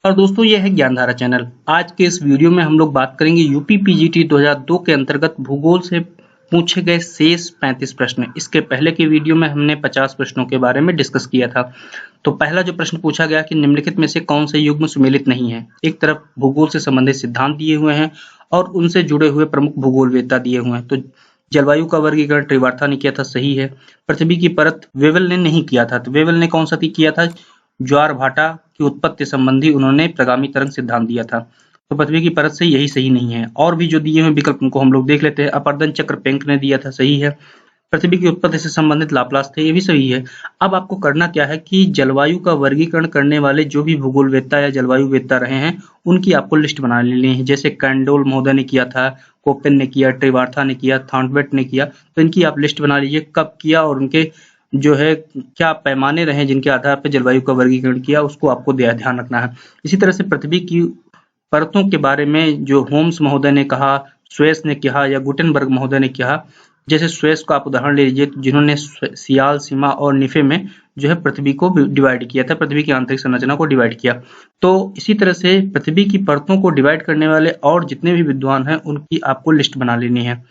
और दोस्तों ये है ज्ञानधारा चैनल। आज के इस वीडियो में हम लोग बात करेंगे यूपी पीजीटी 2002 के अंतर्गत भूगोल से पूछे गए शेष 35 प्रश्न। इसके पहले के वीडियो में हमने 50 प्रश्नों के बारे में डिस्कस किया था। तो पहला जो प्रश्न पूछा गया कि निम्नलिखित में से कौन से युग्म सुमेलित नहीं है। एक तरफ भूगोल से संबंधित सिद्धांत दिए हुए हैं और उनसे जुड़े हुए प्रमुख भूगोलवेत्ता दिए हुए हैं। तो जलवायु का वर्गीकरण ट्रिवार्था ने किया था, सही है। पृथ्वी की परत वेवल ने नहीं किया था। तो वेवल ने कौन सा किया था? ज्वार भाटा की उत्पत्ति संबंधी उन्होंने प्रगामी तरंग सिद्धांत दिया था। तो पृथ्वी की परत से यही सही नहीं है। और भी जो दिए हुए विकल्प उनको हम लोग देख लेते हैं। अपर्दन चक्र पेंक ने दिया था, सही है। पृथ्वी की उत्पत्ति से संबंधित लाप्लास थे, ये भी सही है। अब आपको करना क्या है कि जलवायु का वर्गीकरण करने वाले जो भी भूगोलवेत्ता या जलवायुवेत्ता रहे हैं उनकी आपको लिस्ट बना लेनी है। जैसे कैंडोल महोदय ने किया था, कोपेन ने किया, ट्रिवार्था ने किया, थॉर्नबेट ने किया। तो इनकी आप लिस्ट बना लीजिए, कब किया और उनके जो है क्या पैमाने रहे जिनके आधार पर जलवायु का वर्गीकरण किया, उसको आपको ध्यान रखना है। इसी तरह से पृथ्वी की परतों के बारे में जो होम्स महोदय ने कहा, स्वेस ने कहा या गुटेनबर्ग महोदय ने कहा। जैसे स्वेस को आप उदाहरण ले लीजिए, जिन्होंने सियाल, सीमा और निफे में जो है पृथ्वी को डिवाइड किया था, पृथ्वी की आंतरिक संरचना को डिवाइड किया। तो इसी तरह से पृथ्वी की परतों को डिवाइड करने वाले और जितने भी विद्वान हैं उनकी आपको लिस्ट बना लेनी है।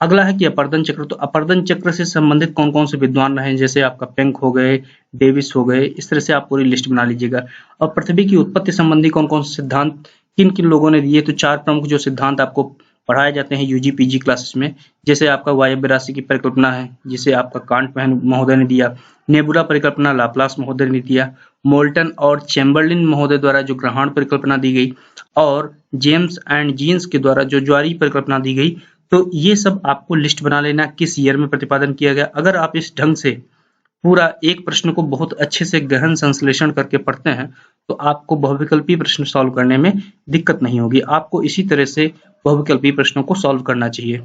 अगला है कि अपर्दन चक्र। तो अपर्दन चक्र से संबंधित कौन कौन से विद्वान रहे, जैसे आपका पेंक हो गए, डेविस हो गए। इस तरह से आप पूरी लिस्ट बना लीजिएगा। और पृथ्वी की उत्पत्ति संबंधी कौन कौन से सिद्धांत किन किन लोगों ने दिए। तो 4 प्रमुख जो सिद्धांत आपको पढ़ाए जाते हैं यूजी पीजी क्लासेस में, जैसे आपका वायव्य राशि की परिकल्पना है, जिसे आपका कांट महोदय ने दिया। नेबुला परिकल्पना लाप्लास महोदय ने दिया। मोल्टन और चैम्बरलिन महोदय द्वारा जो ग्रहण परिकल्पना दी गई, और जेम्स एंड जीन्स के द्वारा जो ज्वारीय परिकल्पना दी गई। तो ये सब आपको लिस्ट बना लेना, किस ईयर में प्रतिपादन किया गया। अगर आप इस ढंग से पूरा एक प्रश्न को बहुत अच्छे से गहन संश्लेषण करके पढ़ते हैं तो आपको बहुविकल्पीय प्रश्न सॉल्व करने में दिक्कत नहीं होगी। आपको इसी तरह से बहुविकल्पीय प्रश्नों को सॉल्व करना चाहिए।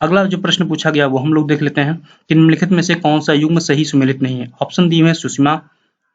अगला जो प्रश्न पूछा गया वो हम लोग देख लेते हैं कि निम्नलिखित में से कौन सा युग्म सही सुमेलित नहीं है। ऑप्शन दिए हुए हैं सुषमा,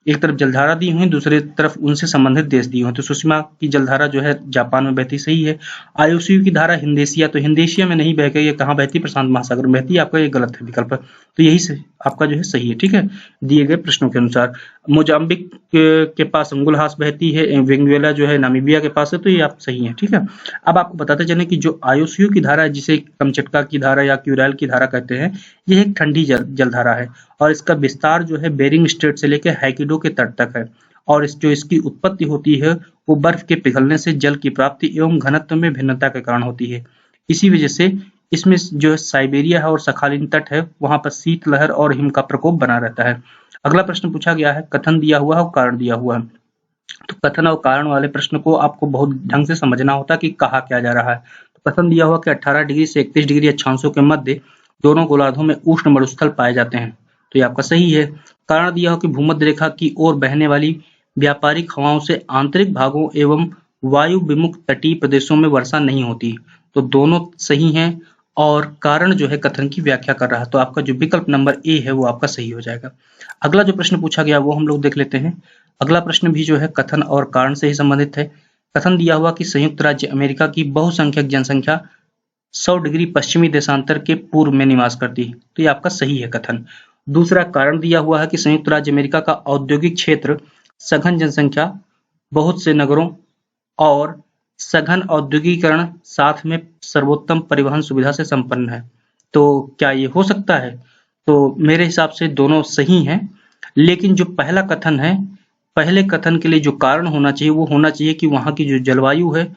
एक तरफ जलधारा दी हुई, दूसरी तरफ उनसे संबंधित देश दिए हुए। तो सुषमा की जलधारा जो है जापान में बहती, सही है। आयुष्यु की धारा हिंदेशिया, तो हिंदेशिया में नहीं बह गई, ये कहाँ बहती? प्रशांत महासागर में बहती है। आपका ये गलत है विकल्प, तो यही से आपका जो है सही है, ठीक है, दिए गए प्रश्नों के अनुसार। मोजाम्बिक के पास अंगुलहास बहती है, वेनेजुएला जो है नामीबिया के पास है, तो ये आप सही है, ठीक है। अब आपको बताते चले कि जो आयुष्यु की धारा है, जिसे कमचटका की धारा या क्यूरेल की धारा कहते हैं, यह एक ठंडी जलधारा है और इसका विस्तार जो है बेरिंग स्ट्रेट से लेकर हैकिडो के तट तक है। और जो इसकी उत्पत्ति होती है वो बर्फ के पिघलने से जल की प्राप्ति एवं घनत्व में भिन्नता के कारण होती है। इसी वजह से इसमें जो साइबेरिया है और सखालिन तट है, वहां पर शीतलहर और हिम का प्रकोप बना रहता है। अगला प्रश्न पूछा गया है, कथन दिया हुआ है और कारण दिया हुआ है। तो कथन और कारण वाले प्रश्न को आपको बहुत ढंग से समझना होता है कि कहा क्या जा रहा है। तो कथन दिया हुआ कि 18 डिग्री से 31 डिग्री अक्षांशों के मध्य दोनों गोलार्धों में उष्ण मरुस्थल पाए जाते हैं, तो ये आपका सही है। कारण दिया हो कि भूमध्य रेखा की ओर बहने वाली व्यापारिक हवाओं से आंतरिक भागों एवं वायु विमुख तटीय प्रदेशों में वर्षा नहीं होती, तो दोनों सही हैं। और कारण जो है कथन की व्याख्या कर रहा है, तो आपका जो विकल्प नंबर ए है वो आपका सही हो जाएगा। अगला जो प्रश्न पूछा गया वो हम लोग देख लेते हैं। अगला प्रश्न भी जो है कथन और कारण से ही संबंधित है। कथन दिया हुआ कि संयुक्त राज्य अमेरिका की बहुसंख्यक जनसंख्या 100 डिग्री पश्चिमी देशांतर के पूर्व में निवास करती है, तो ये आपका सही है कथन। दूसरा कारण दिया हुआ है कि संयुक्त राज्य अमेरिका का औद्योगिक क्षेत्र, सघन जनसंख्या, बहुत से नगरों और सघन औद्योगिकरण साथ में सर्वोत्तम परिवहन सुविधा से संपन्न है। तो क्या ये हो सकता है? तो मेरे हिसाब से दोनों सही हैं, लेकिन जो पहला कथन है, पहले कथन के लिए जो कारण होना चाहिए वो होना चाहिए कि वहां की जो जलवायु है,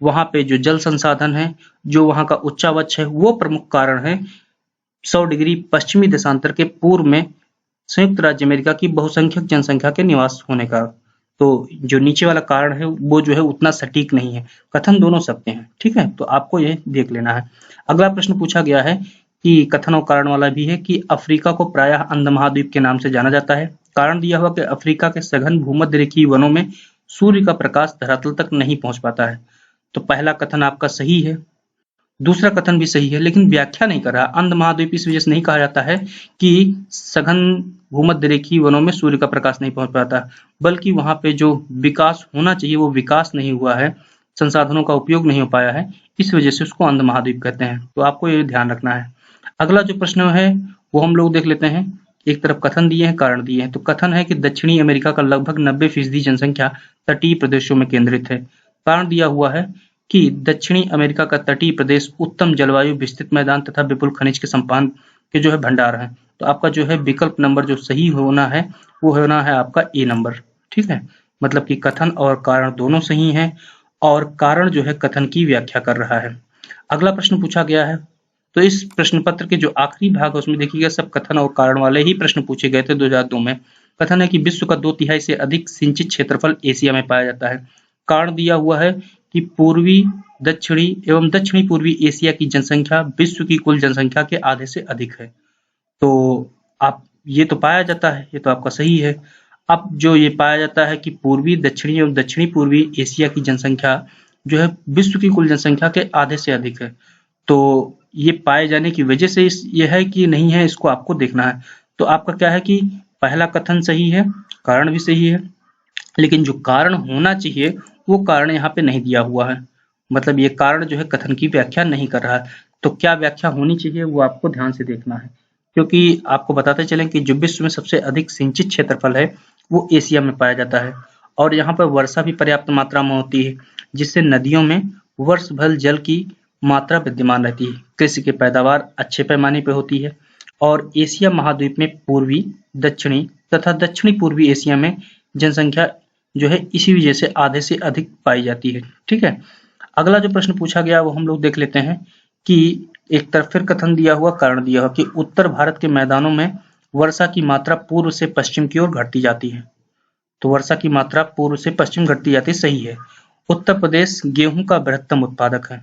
वहां पे जो जल संसाधन है, जो वहां का उच्चावच है, वो प्रमुख कारण है 100 डिग्री पश्चिमी देशांतर के पूर्व में संयुक्त राज्य अमेरिका की बहुसंख्यक जनसंख्या के निवास होने का। तो जो नीचे वाला कारण है वो जो है उतना सटीक नहीं है। कथन दोनों सत्य हैं, ठीक है, तो आपको यह देख लेना है। अगला प्रश्न पूछा गया है कि कथन और कारण वाला भी है कि अफ्रीका को प्रायः अंध महाद्वीप के नाम से जाना जाता है। कारण दिया हुआ कि अफ्रीका के सघन भूमध्य रेखीय वनों में सूर्य का प्रकाश धरातल तक नहीं पहुंच पाता है, तो पहला कथन आपका सही है। दूसरा कथन भी सही है, लेकिन व्याख्या नहीं कर रहा। अंध महाद्वीप इस वजह से नहीं कहा जाता है कि सघन भूमध्य रेखीय वनों में सूर्य का प्रकाश नहीं पहुंच पाता, बल्कि वहां पे जो विकास होना चाहिए वो विकास नहीं हुआ है, संसाधनों का उपयोग नहीं हो पाया है, इस वजह से उसको अंध महाद्वीप कहते हैं। तो आपको ये ध्यान रखना है। अगला जो प्रश्न है वो हम लोग देख लेते हैं एक तरफ कथन दिए हैं, कारण दिए हैं। तो कथन है कि दक्षिणी अमेरिका का लगभग 90% जनसंख्या तटीय प्रदेशों में केंद्रित है। कारण दिया हुआ है कि दक्षिणी अमेरिका का तटीय प्रदेश उत्तम जलवायु, विस्तृत मैदान तथा विपुल खनिज के संपन्न के जो है भंडार हैं। तो आपका जो है विकल्प नंबर जो सही होना है वो होना है आपका ए नंबर। ठीक है, मतलब कि कथन और कारण दोनों सही हैं और कारण जो है कथन की व्याख्या कर रहा है। अगला प्रश्न पूछा गया है, तो इस प्रश्न पत्र के जो आखिरी भाग है उसमें देखिएगा सब कथन और कारण वाले ही प्रश्न पूछे गए थे 2002 में। कथन है कि विश्व का 2/3 से अधिक सिंचित क्षेत्रफल एशिया में पाया जाता है। कारण दिया हुआ है कि पूर्वी, दक्षिणी एवं दक्षिणी पूर्वी एशिया की जनसंख्या विश्व की कुल जनसंख्या के आधे से अधिक है। तो आप ये तो पाया जाता है, ये तो आपका सही है। अब जो ये पाया जाता है कि पूर्वी, दक्षिणी एवं दक्षिणी पूर्वी एशिया की जनसंख्या जो है विश्व की कुल जनसंख्या के आधे से अधिक है। तो ये पाए जाने की वजह से ये है कि नहीं है, इसको आपको देखना है। तो आपका क्या है कि पहला कथन सही है, कारण भी सही है, लेकिन जो कारण होना चाहिए वो कारण यहाँ पे नहीं दिया हुआ है। मतलब ये कारण जो है कथन की व्याख्या नहीं कर रहा है। तो क्या व्याख्या होनी चाहिए वो आपको ध्यान से देखना है, क्योंकि आपको बताते चले कि जो विश्व में सबसे अधिक सिंचित क्षेत्रफल है वो एशिया में पाया जाता है और यहाँ पर वर्षा भी पर्याप्त मात्रा में होती है, जिससे नदियों में वर्ष भर जल की मात्रा विद्यमान रहती है। कृषि की पैदावार अच्छे पैमाने पर होती है और एशिया महाद्वीप में पूर्वी, दक्षिणी तथा दक्षिणी पूर्वी एशिया में जनसंख्या जो है इसी वजह से आधे से अधिक पाई जाती है। ठीक है, अगला जो प्रश्न पूछा गया वो हम लोग देख लेते हैं कि एक तरफ फिर कथन दिया हुआ, कारण दिया हुआ कि उत्तर भारत के मैदानों में वर्षा की मात्रा पूर्व से पश्चिम की ओर घटती जाती है। तो वर्षा की मात्रा पूर्व से पश्चिम घटती जाती है, सही है। उत्तर प्रदेश गेहूं का बृहत्तम उत्पादक है।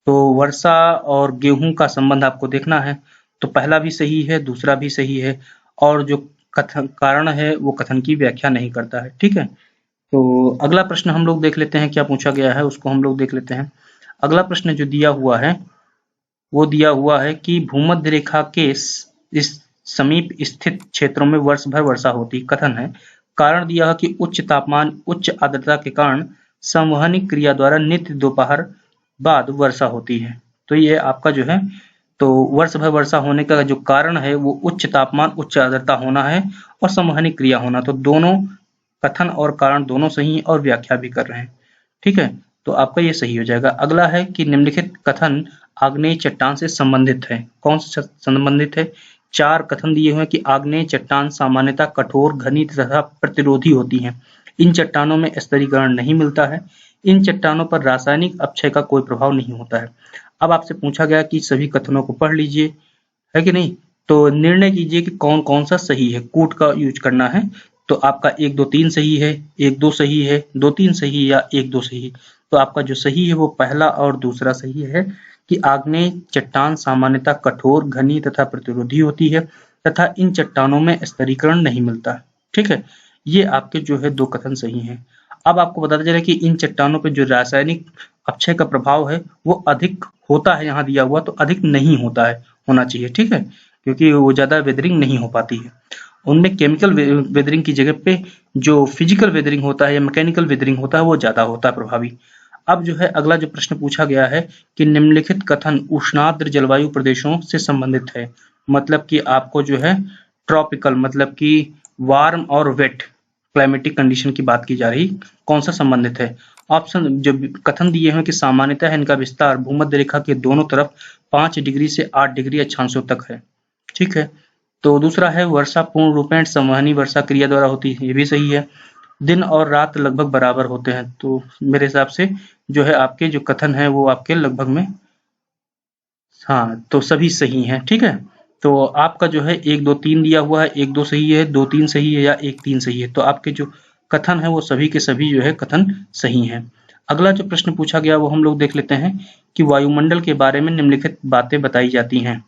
तो वर्षा और गेहूं का संबंध आपको देखना है। तो पहला भी सही है, दूसरा भी सही है और जो कथन कारण है वो कथन की व्याख्या नहीं करता है। ठीक है, तो अगला प्रश्न हम लोग देख लेते हैं क्या पूछा गया है, उसको हम लोग देख लेते हैं। अगला प्रश्न जो दिया हुआ है वो दिया हुआ है कि भूमध्य रेखा के इस समीप स्थित क्षेत्रों में वर्ष भर वर्षा होती। कथन है, कारण दिया है कि उच्च तापमान, उच्च आर्द्रता के कारण संवहनी क्रिया द्वारा नित्य दोपहर बाद वर्षा होती है। तो ये आपका जो है, तो वर्ष भर वर्षा होने का जो कारण है वो उच्च तापमान, उच्च आर्द्रता होना है और संवहनी क्रिया होना। तो दोनों कथन और कारण दोनों सही हैं और व्याख्या भी कर रहे हैं। ठीक है, तो आपका ये सही हो जाएगा। अगला है कि निम्नलिखित कथन आग्नेय चट्टान से संबंधित है। कौन से संबंधित है? 4 कथन दिए हुए हैं कि आग्नेय चट्टान सामान्यतः कठोर, घनी तथा प्रतिरोधी होती हैं। इन चट्टानों में स्तरीकरण नहीं मिलता है। इन चट्टानों पर रासायनिक अपक्षय का कोई प्रभाव नहीं होता है। अब आपसे पूछा गया कि सभी कथनों को पढ़ लीजिए, है कि नहीं? तो निर्णय कीजिए कि कौन कौन सा सही है। कूट का यूज करना है। तो आपका 1 2 3 सही है, 1 2 सही है, 2 3 सही या 1 2 सही। तो आपका जो सही है वो पहला और दूसरा सही है कि आग्नेय चट्टान सामान्यतः कठोर, घनी तथा प्रतिरोधी होती है तथा इन चट्टानों में स्तरीकरण नहीं मिलता। ठीक है, ये आपके जो है 2 कथन सही हैं। अब आपको बताते चले कि इन चट्टानों पे जो रासायनिक अपक्षय का प्रभाव है वो अधिक होता है, यहाँ दिया हुआ, तो अधिक नहीं होता है, होना चाहिए। ठीक है, क्योंकि वो ज्यादा वेदरिंग नहीं हो पाती है। उनमें केमिकल वेदरिंग की जगह पे जो फिजिकल वेदरिंग होता है या मैकेनिकल वेदरिंग होता है वो ज्यादा होता है प्रभावी। अब जो है अगला जो प्रश्न पूछा गया है कि निम्नलिखित कथन उष्णाद्र जलवायु प्रदेशों से संबंधित है। मतलब कि आपको जो है ट्रॉपिकल, मतलब कि वार्म और वेट क्लाइमेटिक कंडीशन की बात की जा रही, कौन सा संबंधित है? ऑप्शन जो कथन दिए हैं कि सामान्यतः इनका विस्तार भूमध्य रेखा के दोनों तरफ 5 डिग्री से 8 डिग्री अक्षांशों तक है। ठीक है, तो दूसरा है वर्षा पूर्ण रूपेण संवहनी वर्षा क्रिया द्वारा होती है। ये भी सही है। दिन और रात लगभग बराबर होते हैं। तो मेरे हिसाब से जो है आपके जो कथन है वो आपके लगभग में, हाँ, तो सभी सही हैं। ठीक है, तो आपका जो है 1 2 3 दिया हुआ है, 1 2 सही है, 2 3 सही है या 1 3 सही है। तो आपके जो कथन है वो सभी के सभी जो है कथन सही हैं। अगला जो प्रश्न पूछा गया वो हम लोग देख लेते हैं कि वायुमंडल के बारे में निम्नलिखित बातें बताई जाती हैं।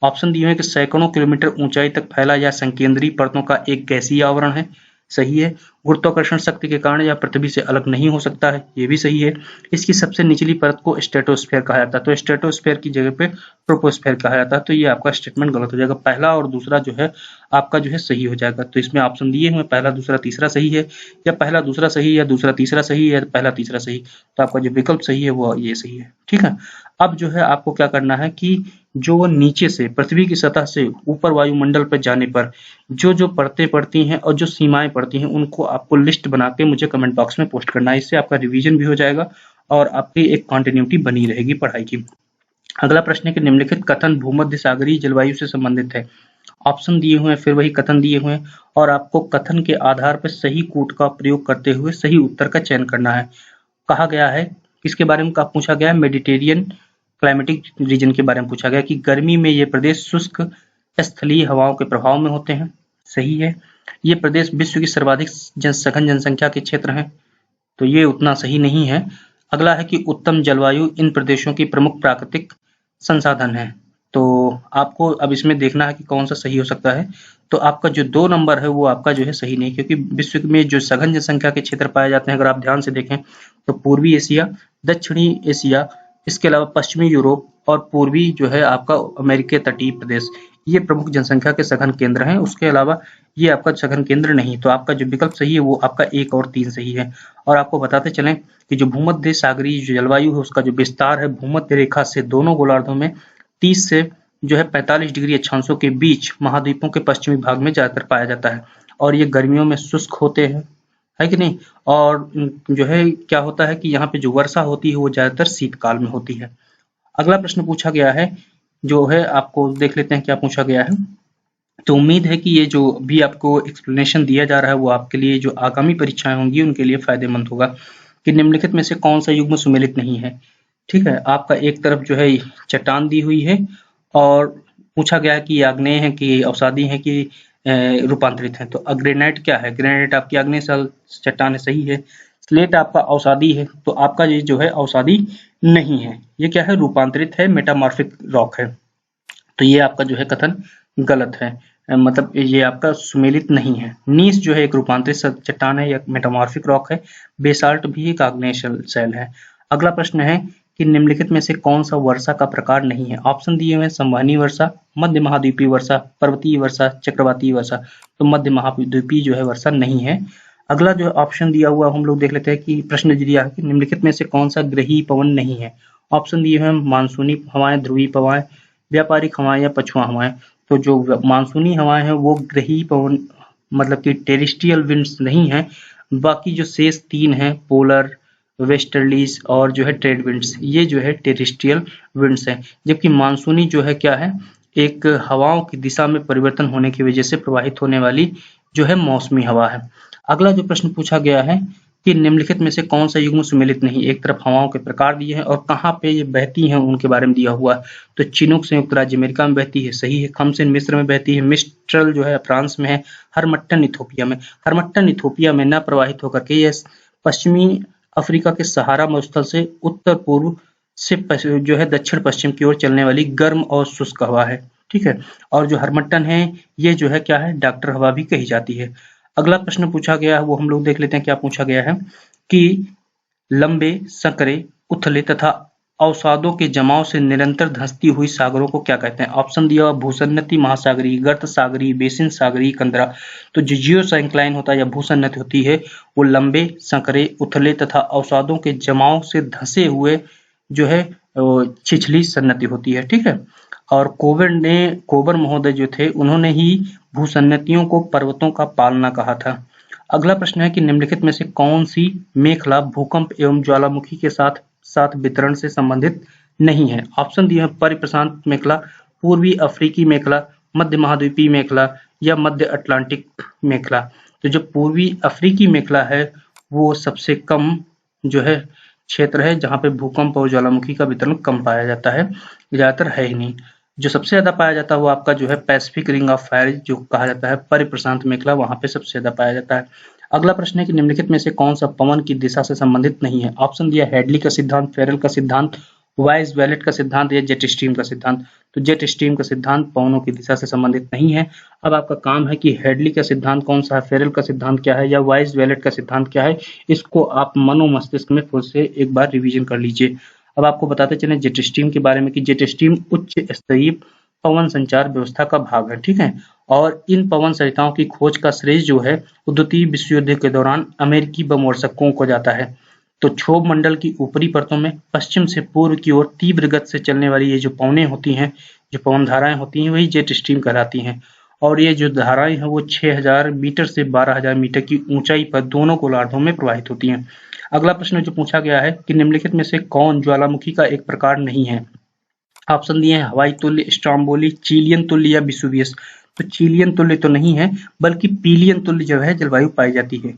ऑप्शन दिए हैं कि सैकड़ों किलोमीटर ऊंचाई तक फैला या संकेंद्रीय परतों का एक गैसीय आवरण है। सही है। गुरुत्वाकर्षण शक्ति के कारण यह पृथ्वी से अलग नहीं हो सकता है। ये भी सही है। इसकी सबसे निचली परत को स्ट्रेटोस्फेयर कहा जाता है। तो स्ट्रेटोस्फेयर की जगह पे ट्रोपोस्फेयर कहा जाता है। तो ये आपका स्टेटमेंट गलत हो जाएगा। पहला और दूसरा जो है आपका जो है सही हो जाएगा। तो इसमें ऑप्शन दिए हुए पहला दूसरा तीसरा सही है, या पहला दूसरा सही, या दूसरा तीसरा सही, या पहला तीसरा सही। तो आपका जो विकल्प सही है वो ये सही है। ठीक है। अब जो है आपको क्या करना है कि जो नीचे से पृथ्वी की सतह से ऊपर वायुमंडल पर जाने पर जो परतें पड़ती हैं और जो सीमाएं पड़ती हैं, उनको आपको लिस्ट बना के मुझे कमेंट बॉक्स में पोस्ट करना है। इससे आपका रिवीजन भी हो जाएगा और आपकी एक कंटिन्यूटी बनी रहेगी पढ़ाई की। अगला प्रश्न है कि निम्नलिखित कथन भूमध्य सागरीय जलवायु से संबंधित है। ऑप्शन दिए हुए हैं, फिर वही कथन दिए हुए हैं और आपको कथन के आधार पर सही कूट का प्रयोग करते हुए सही उत्तर का चयन करना है। कहा गया है, किसके बारे में पूछा गया है? मेडिटेरियन क्लाइमेटिक रीजन के बारे में पूछा गया कि गर्मी में ये प्रदेश शुष्क स्थलीय हवाओं के प्रभाव में होते हैं। सही है। ये प्रदेश विश्व की सर्वाधिक सघन जनसंख्या के क्षेत्र हैं, तो ये उतना सही नहीं है। अगला है कि उत्तम जलवायु इन प्रदेशों की प्रमुख प्राकृतिक संसाधन है। तो आपको अब इसमें देखना है कि कौन सा सही हो सकता है। तो आपका जो 2 नंबर है वो आपका जो है सही नहीं, क्योंकि विश्व में जो सघन जनसंख्या के क्षेत्र पाए जाते हैं, अगर आप ध्यान से देखें तो पूर्वी एशिया, दक्षिणी एशिया, इसके अलावा पश्चिमी यूरोप और पूर्वी जो है आपका अमेरिकी तटीय प्रदेश, ये प्रमुख जनसंख्या के सघन केंद्र हैं। उसके अलावा ये आपका सघन केंद्र नहीं, तो आपका जो विकल्प सही है वो आपका 1 और 3 सही है। और आपको बताते चलें कि जो भूमध्य सागरीय जो जलवायु है उसका जो विस्तार है भूमध्य रेखा से दोनों गोलार्धों में 30 से जो है 45 डिग्री अक्षांशों के बीच महाद्वीपों के पश्चिमी भाग में ज्यादातर पाया जाता है और ये गर्मियों में शुष्क होते हैं, है कि नहीं? और जो है क्या होता है कि यहाँ पे जो वर्षा होती है वो ज्यादातर शीतकाल में होती है। अगला प्रश्न पूछा गया है, जो है आपको देख लेते हैं क्या पूछा गया है। तो उम्मीद है कि ये जो भी आपको एक्सप्लेनेशन दिया जा रहा है वो आपके लिए जो आगामी परीक्षाएं होंगी उनके लिए फायदेमंद होगा। कि निम्नलिखित में से कौन सा युग्म सुमेलित नहीं है। ठीक है, आपका एक तरफ जो है चट्टान दी हुई है और पूछा गया है कि आग्नेय है कि अवसादी है कि रूपांतरित है। तो ग्रेनाइट क्या है? ग्रेनाइट आपकी आग्नेय चट्टान है, सही है। स्लेट आपका अवसादी है, तो आपका ये जो है अवसादी नहीं है, ये क्या है? रूपांतरित है, मेटामॉर्फिक रॉक है। तो ये आपका जो है कथन गलत है, मतलब ये आपका सुमेलित नहीं है। नीस जो है एक रूपांतरित चट्टान है या मेटामॉर्फिक रॉक है। बेसाल्ट भी एक आग्नेय शैल है। अगला प्रश्न है कि निम्नलिखित में से कौन सा वर्षा का प्रकार नहीं है। ऑप्शन दिए हुए हैं संवहनी वर्षा, मध्य महाद्वीपीय वर्षा, पर्वतीय वर्षा, चक्रवातीय वर्षा। तो मध्य महाद्वीपीय जो है वर्षा नहीं है। अगला जो ऑप्शन दिया हुआ हम लोग देख लेते हैं कि प्रश्न दिया है कि निम्नलिखित में से कौन सा ग्रही पवन नहीं है। ऑप्शन दिए हुए हैं मानसूनी हवाएं, ध्रुवीय हवाएं, व्यापारिक हवाएं या पछुआ हवाएं। तो जो मानसूनी हवाएं हैं वो ग्रही पवन मतलब कि टेरेस्ट्रियल विंड्स नहीं है। बाकी जो शेष 3 हैं, पोलर, वेस्टर्लीज और जो है ट्रेड विंड्स, ये जो है टेरेस्ट्रियल विंड्स हैं। जबकि मानसूनी जो है क्या है? एक हवाओं की दिशा में परिवर्तन होने की वजह से प्रवाहित होने वाली जो है मौसमी हवा है। अगला जो प्रश्न पूछा गया है कि निम्नलिखित में से कौन सा युग्म सुमेलित नहीं। एक तरफ हवाओं के प्रकार दिए हैं और कहाँ पे ये बहती हैं उनके बारे में दिया हुआ है। तो चिनूक संयुक्त राज्य अमेरिका में बहती है, सही है। खमसेन मिस्र में बहती है। मिस्ट्रल जो है फ्रांस में है। हरमट्टन इथोपिया में। हरमट्टन इथोपिया में न प्रवाहित होकर के यह पश्चिमी अफ्रीका के सहारा मरुस्थल से उत्तर पूर्व से जो है दक्षिण पश्चिम की ओर चलने वाली गर्म और शुष्क हवा है। ठीक है, और जो हरमट्टन है ये जो है क्या है? डॉक्टर हवा भी कही जाती है। अगला प्रश्न पूछा गया है वो हम लोग देख लेते हैं क्या पूछा गया है कि लंबे, संकरे, उथले तथा अवसादों के जमाव से निरंतर धंसती हुई सागरों को क्या कहते हैं। ऑप्शन दिया हुआ भूसन्नति महासागरीय, गर्त सागरीय, बेसिन सागरीय, कंदरा। तो जो जियोसाइक्लाइन होता है या भूसन्नति होती है वो लंबे, संकरे, उथले तथा अवसादों के जमाव से धंसे हुए जो है छिछली सन्नति होती है। ठीक है, और कोबर महोदय जो थे उन्होंने ही भूसन्नतियों को पर्वतों का पालना कहा था। अगला प्रश्न है कि निम्नलिखित में से कौन सी मेखला भूकंप एवं ज्वालामुखी के साथ साथ वितरण से संबंधित नहीं है। ऑप्शन दिए हैं परिप्रशांत मेखला, पूर्वी अफ्रीकी मेखला, मध्य महाद्वीपीय मेखला या मध्य अटलांटिक मेखला। तो जो पूर्वी अफ्रीकी मेखला है वो सबसे कम जो है क्षेत्र है जहाँ पे भूकंप और ज्वालामुखी का वितरण कम पाया जाता है, ज्यादातर है ही नहीं। जो सबसे ज्यादा पाया जाता है वो आपका जो है पैसिफिक रिंग ऑफ फायर जो कहा जाता है परिप्रशांत मेखला, वहां पे सबसे ज्यादा पाया जाता है। अगला प्रश्न है कि निम्नलिखित में से कौन सा पवन की दिशा से संबंधित नहीं है। ऑप्शन दिया हेडली का सिद्धांत, फेरल का सिद्धांत, वाइज वेलेट का सिद्धांत या जेट स्ट्रीम का सिद्धांत। तो जेट स्ट्रीम का सिद्धांत पवनों की दिशा से संबंधित नहीं है। अब आपका काम है कि हेडली का सिद्धांत कौन सा है, फेरल का सिद्धांत क्या है या वाइज वेलेट का सिद्धांत क्या है, इसको आप मनो मस्तिष्क में फिर से एक बार रिवीजन कर लीजिए। अब आपको बताते चलें जेट स्ट्रीम के बारे में कि जेट स्ट्रीम उच्च स्तरीय पवन संचार व्यवस्था का भाग है। ठीक है, और इन पवन सरिताओं की खोज का श्रेय जो है द्वितीय विश्व युद्ध के दौरान अमेरिकी बम वर्षकों को जाता है। तो क्षोभ मंडल की ऊपरी परतों में पश्चिम से पूर्व की ओर तीव्र गति से चलने वाली ये जो पवनें होती हैं जो पवन धाराएं होती हैं वही जेट स्ट्रीम कहलाती हैं, और ये जो धाराएं हैं वो 6000 मीटर से 12000 मीटर की ऊंचाई पर दोनों गोलार्धों में प्रवाहित होती हैं। अगला प्रश्न जो पूछा गया है कि निम्नलिखित में से कौन ज्वालामुखी का एक प्रकार नहीं है। ऑप्शन दिए हैं हवाई तुल्य, स्ट्रोम्बोली, चिलियन तुल्य या विसुवियस। तो चिलियन तुल्य तो नहीं है, बल्कि पीलियन तुल्य जो है जलवायु पाई जाती है,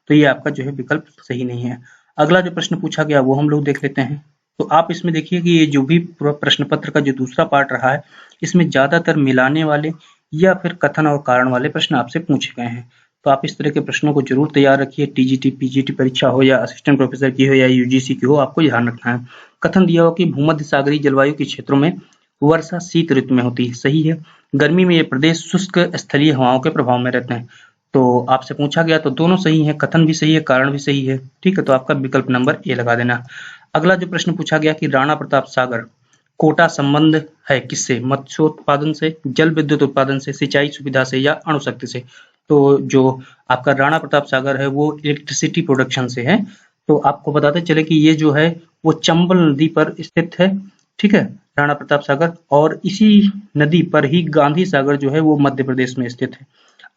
तो ये आपका जो है विकल्प सही नहीं है। अगला जो प्रश्न पूछा गया वो हम लोग देख लेते हैं। तो आप इसमें देखिए कि ये जो भी पूरा प्रश्न पत्र का जो दूसरा पार्ट रहा है, इसमें ज्यादातर मिलाने वाले या फिर कथन और कारण वाले प्रश्न आपसे पूछे गए हैं। तो आप इस तरह के प्रश्नों को जरूर तैयार रखिए, टीजीटी पीजीटी परीक्षा हो या असिस्टेंट प्रोफेसर की हो या यूजीसी की हो, आपको ध्यान रखना है। कथन दिया हो कि भूमध्य सागरीय जलवायु के क्षेत्रों में वर्षा शीत ऋतु में होती है, सही है। गर्मी में ये प्रदेश शुष्क स्थलीय हवाओं के प्रभाव में रहते हैं, तो आपसे पूछा गया तो दोनों सही है, कथन भी सही है, कारण भी सही है, ठीक है। तो आपका विकल्प नंबर ए लगा देना। अगला जो प्रश्न पूछा गया कि राणा प्रताप सागर कोटा संबंध है किससे, मत्स्योत्पादन से, जल विद्युत उत्पादन से, सिंचाई सुविधा से या अणुशक्ति से। तो जो आपका राणा प्रताप सागर है वो इलेक्ट्रिसिटी प्रोडक्शन से है। तो आपको बताते चले कि ये जो है वो चंबल नदी पर स्थित है, ठीक है, राणा प्रताप सागर, और इसी नदी पर ही गांधी सागर जो है वो मध्य प्रदेश में स्थित है।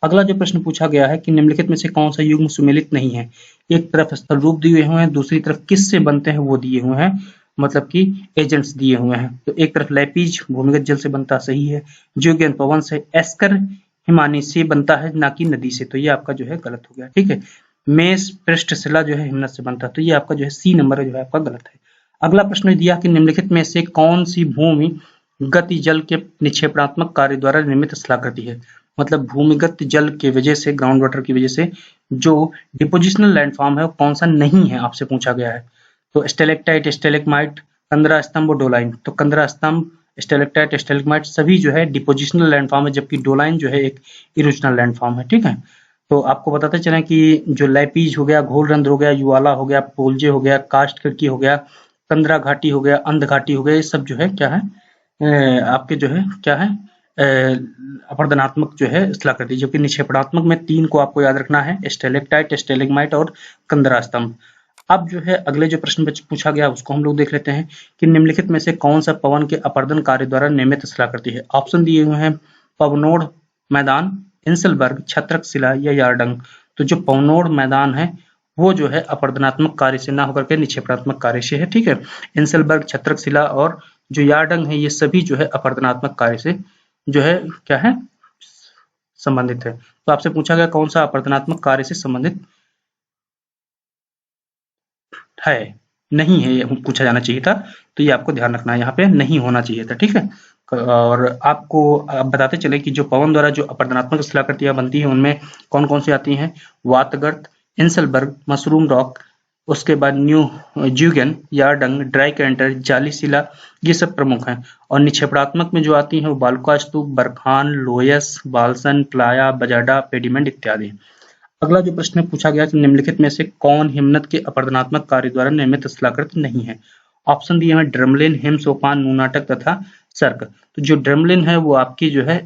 अगला जो प्रश्न पूछा गया है कि निम्नलिखित में से कौन सा युग्म सुमेलित नहीं है। एक तरफ स्थल रूप दिए हुए हैं, दूसरी तरफ किससे बनते हैं वो दिए हुए हैं, मतलब कि एजेंट्स दिए हुए हैं। तो एक तरफ लैपीज भूमिगत जल से बनता, सही है। ज्योग्यन पवन से, एस्कर हिमानी से बनता है, ना कि नदी से, तो ये आपका जो है गलत हो गया, ठीक है। मेष पृष्ठ शिला जो है हिमनद से बनता है, तो ये आपका जो है सी नंबर जो है आपका गलत है। अगला प्रश्न दिया कि निम्नलिखित में से कौन सी भूमि गति जल के निक्षेपणात्मक कार्य द्वारा निर्मित स्थलाकृति है। मतलब भूमिगत जल के वजह से, ग्राउंड वाटर की वजह से जो डिपोजिशनल लैंडफॉर्म है वो कौन सा नहीं है, आपसे पूछा गया है। तो स्टेलेक्टाइट, स्टेलेग्माइट, कंदरा स्तंभ और डोलाइन। तो कंदरा स्तंभ, स्टेलेक्टाइट, स्टेलेग्माइट सभी जो है डिपोजिशनल लैंडफॉर्म है, जबकि डोलाइन जो है एक इरोजनल लैंडफॉर्म है, ठीक है। तो आपको बताते चलें कि जो लैपीज हो गया, घोल रंध्र हो गया, युवाला हो गया, पोलजे हो गया, कास्ट खिड़की हो गया, कंदरा घाटी हो गया, अंध घाटी हो गया, ये सब जो है क्या है, आपके जो है क्या है, अपरदनात्मक जो है स्थलाकृति, जबकि निक्षेपणात्मक में तीन को आपको याद रखना है, स्टेलेक्टाइट, स्टेलेग्माइट और कंदरा स्तंभ। अब जो है अगले जो प्रश्न पूछा गया उसको हम लोग देख लेते हैं कि निम्नलिखित में से कौन सा पवन के अपर्दन कार्य द्वारा निर्मित स्थलाकृति है। ऑप्शन दिए हुए हैं पवनोड़ मैदान, इंसलबर्ग, छत्रक शिला या यारडंग। तो जो पवनोड़ मैदान है वो जो है अपर्दनात्मक कार्य से ना होकर के निक्षेपणात्मक कार्य से है, ठीक है। इंसलबर्ग, छत्रक शिला और जो यारडंग है ये सभी जो है अपर्दनात्मक कार्य से जो है क्या है, संबंधित है। तो आपसे पूछा गया कौन सा अपर्दनात्मक कार्य से संबंधित है, नहीं है, ये पूछा जाना चाहिए था, तो ये आपको ध्यान रखना है, यहाँ पे नहीं होना चाहिए था, ठीक है। और आपको बताते चले कि जो पवन द्वारा जो अपरदनात्मक स्थलाकृतियां बनती हैं उनमें कौन कौन सी आती हैं, वातगर्त, इंसलबर्ग, मशरूम रॉक, उसके बाद न्यू ज्यूगन, यारडंग, ड्राई कैंटर, जाली शिला, ये सब प्रमुख हैं। और निक्षेपणात्मक में जो आती हैं वो बालुका स्तूप, बरखान, लोयस, बालसन, प्लाया, बजाडा, पेडिमेंट इत्यादि। अगला जो प्रश्न पूछा गया कि निम्नलिखित में से कौन हिमनद के अपरदनात्मक कार्य द्वारा निर्मित स्थलाकृति नहीं है। ऑप्शन दिए हैं ड्रमलिन, हिम सोपान, नूनाटक तथा सर्क। तो जो ड्रमलिन है वो आपकी जो है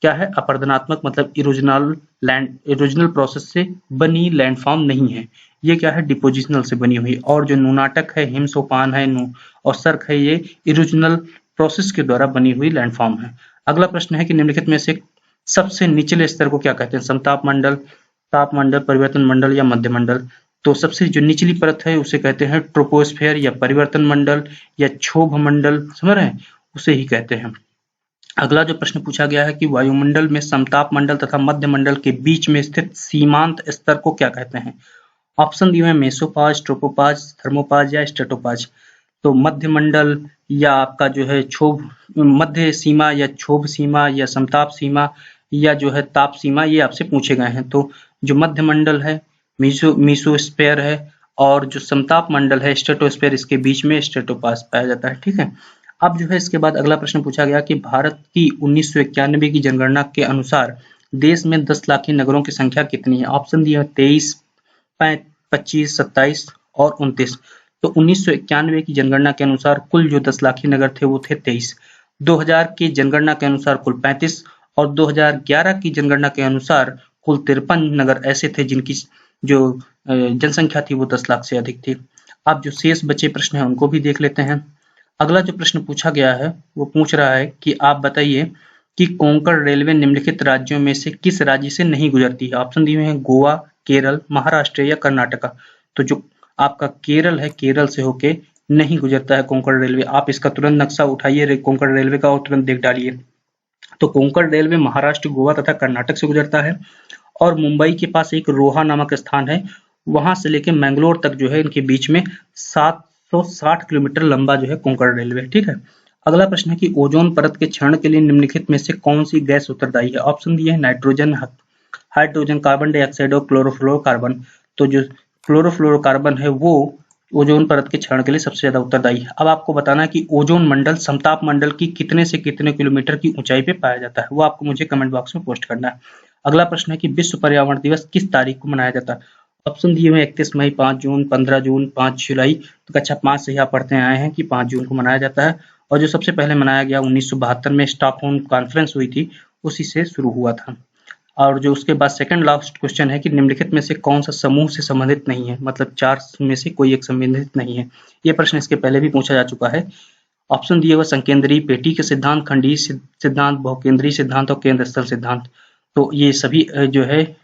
क्या है, अपरदनात्मक मतलब इरोजनल प्रोसेस से बनी लैंडफॉर्म नहीं है, ये क्या है, डिपोजिशनल से बनी हुई। और जो नूनाटक है, हिम सोपान है और सर्क है, ये इरोजनल प्रोसेस के द्वारा बनी हुई लैंडफॉर्म है। अगला प्रश्न है कि निम्नलिखित में से सबसे निचले स्तर को क्या कहते हैं, समताप मंडल, ताप मंडल, परिवर्तन मंडल या मध्य मंडल। तो सबसे जो निचली परत है उसे कहते हैं ट्रोपोस्फेयर या परिवर्तन मंडल या क्षोभ मंडल, समझ रहे हैं, उसे ही कहते हैं। अगला जो प्रश्न पूछा गया है कि वायुमंडल में समताप मंडल तथा मध्य मंडल के बीच में स्थित सीमांत स्तर को क्या कहते हैं। ऑप्शन दिए हैं मेसोपाज, ट्रोपोपाज, थर्मोपाज या स्ट्रेटोपाज। तो मध्य मंडल या आपका जो है क्षोभ मध्य सीमा या क्षोभ सीमा या समताप सीमा या जो है ताप सीमा, ये आपसे पूछे गए हैं। तो जो मध्य मंडल है मीसोस्फेयर है और जो समताप मंडल है स्ट्रेटोस्फेयर, इसके बीच में स्ट्रेटोपाज पाया जाता है, ठीक है। अब जो है इसके बाद अगला प्रश्न पूछा गया कि भारत की 1991 की जनगणना के अनुसार देश में 10 लाखी नगरों की संख्या कितनी है। ऑप्शन दिए 23, 25, 27 और 29। तो 1991 की जनगणना के अनुसार कुल जो 10 लाखी नगर थे वो थे 23, 2000 की जनगणना के अनुसार कुल 35 और 2011 की जनगणना के अनुसार कुल 53 नगर ऐसे थे जिनकी जो जनसंख्या थी वो 10 लाख से अधिक थी। अब जो शेष बचे प्रश्न हैं उनको भी देख लेते हैं। अगला जो प्रश्न पूछा गया है वो पूछ रहा है कि आप बताइए कि कोंकण रेलवे निम्नलिखित राज्यों में से किस राज्य से नहीं गुजरती है। ऑप्शन दिए हुए हैं गोवा, केरल, महाराष्ट्र या कर्नाटका। तो जो आपका केरल है, केरल से होके नहीं गुजरता है कोंकण रेलवे। आप इसका तुरंत नक्शा उठाइए कोंकण रेलवे का और तुरंत देख डालिए। तो कोंकण रेलवे महाराष्ट्र, गोवा तथा कर्नाटक से गुजरता है और मुंबई के पास एक रोहा नामक स्थान है, वहां से लेके मैंगलोर तक जो है इनके बीच में 760 किलोमीटर लंबा जो है कोंकण रेलवे। ठीक है। अगला प्रश्न है कि ओजोन परत के क्षरण के लिए निम्नलिखित में से कौन सी गैस उत्तरदायी है। ऑप्शन दिए हैं नाइट्रोजन, हाइड्रोजन, कार्बन डाइऑक्साइड और क्लोरोफ्लोरोकार्बन। तो जो क्लोरोफ्लोरोकार्बन है वो ओजोन परत के क्षरण के लिए सबसे ज्यादा उत्तरदायी है। अब आपको बताना है कि ओजोन मंडल समताप मंडल की कितने से कितने किलोमीटर की ऊंचाई पे पाया जाता है, वो आपको मुझे कमेंट बॉक्स में पोस्ट करना है। अगला प्रश्न है कि विश्व पर्यावरण दिवस किस तारीख को मनाया जाता है। ऑप्शन दिए हुए 31 मई, 5 जून, 15 जून, 5 जुलाई। तो कक्षा 5 से आप पढ़ते आए हैं कि 5 जून को मनाया जाता है और जो सबसे पहले मनाया गया 1972 में स्टॉकहोम कॉन्फ्रेंस हुई थी, उसी से शुरू हुआ था। और जो उसके बाद सेकंड लास्ट क्वेश्चन है कि निम्नलिखित में से कौन सा समूह से संबंधित नहीं है, मतलब 4 में से कोई एक संबंधित नहीं है। ये प्रश्न इसके पहले भी पूछा जा चुका है। ऑप्शन दिए हुए संकेंद्रीय पेटी के सिद्धांत, खंडीय सिद्धांत, बहुकेंद्रीय सिद्धांत और केंद्र स्थल सिद्धांत। तो ये सभी जो है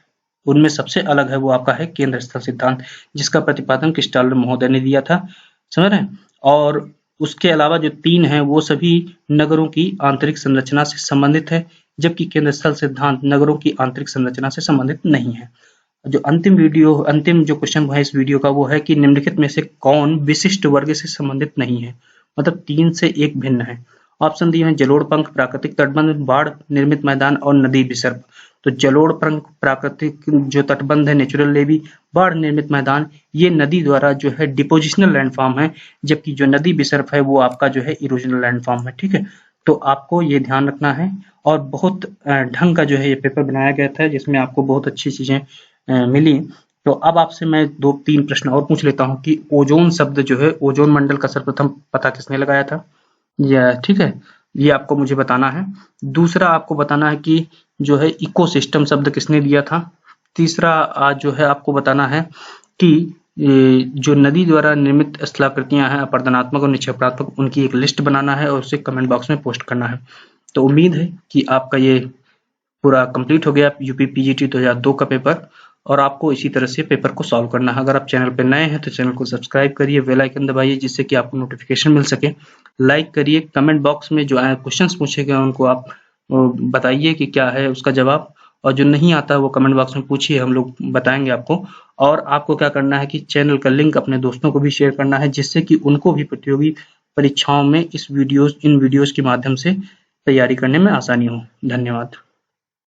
उनमें सबसे अलग है वो आपका है केंद्र स्थल सिद्धांत, जिसका प्रतिपादन क्रिस्टालर महोदय ने दिया था। समझ रहे हैं। और उसके अलावा जो 3 है वो सभी नगरों की आंतरिक संरचना से संबंधित है, जबकि केंद्र स्थल सिद्धांत नगरों की आंतरिक संरचना से संबंधित नहीं है। जो अंतिम जो क्वेश्चन है इस वीडियो का वो है कि निम्नलिखित में से कौन विशिष्ट वर्ग से संबंधित नहीं है, मतलब 3 से 1 भिन्न है। ऑप्शन दिए हैं जलोढ़ पंख, प्राकृतिक तटबंध, बाढ़ निर्मित मैदान और नदी विसर्ग। तो जलोढ़ पंख प्राकृतिक जो तटबंध है, नेचुरल लेवी, बाढ़ निर्मित मैदान, ये नदी द्वारा जो है डिपोजिशनल लैंडफॉर्म है, जबकि जो नदी विसर्ग है वो आपका जो है इरोजनल लैंडफॉर्म है। ठीक है। तो आपको ये ध्यान रखना है और बहुत ढंग का जो है ये पेपर बनाया गया था, जिसमें आपको बहुत अच्छी चीजें मिली। तो अब आपसे मैं 2-3 प्रश्न और पूछ लेता हूँ कि ओजोन शब्द जो है, ओजोन मंडल का सर्वप्रथम पता किसने लगाया था। ठीक है, ये आपको मुझे बताना है। दूसरा आपको बताना है कि जो है इकोसिस्टम शब्द किसने दिया था। तीसरा जो है आपको बताना है कि जो नदी द्वारा निर्मित स्थलाकृतियां हैं अपर्दनात्मक और निक्षेपात्मक, उनकी एक लिस्ट बनाना है और उसे कमेंट बॉक्स में पोस्ट करना है। तो उम्मीद है कि आपका ये पूरा कंप्लीट हो गया यूपी पीजीटी 2002 का पेपर और आपको इसी तरह से पेपर को सॉल्व करना है। अगर आप चैनल पर नए हैं तो चैनल को सब्सक्राइब करिए, बेल आइकन दबाइए जिससे कि आपको नोटिफिकेशन मिल सके। लाइक करिए, कमेंट बॉक्स में जो क्वेश्चंस पूछे गए उनको आप बताइए कि क्या है उसका जवाब, और जो नहीं आता वो कमेंट बॉक्स में पूछिए, हम लोग बताएंगे आपको। और आपको क्या करना है कि चैनल का लिंक अपने दोस्तों को भी शेयर करना है, जिससे कि उनको भी प्रतियोगी परीक्षाओं में इन वीडियोस के माध्यम से तैयारी करने में आसानी हो। धन्यवाद।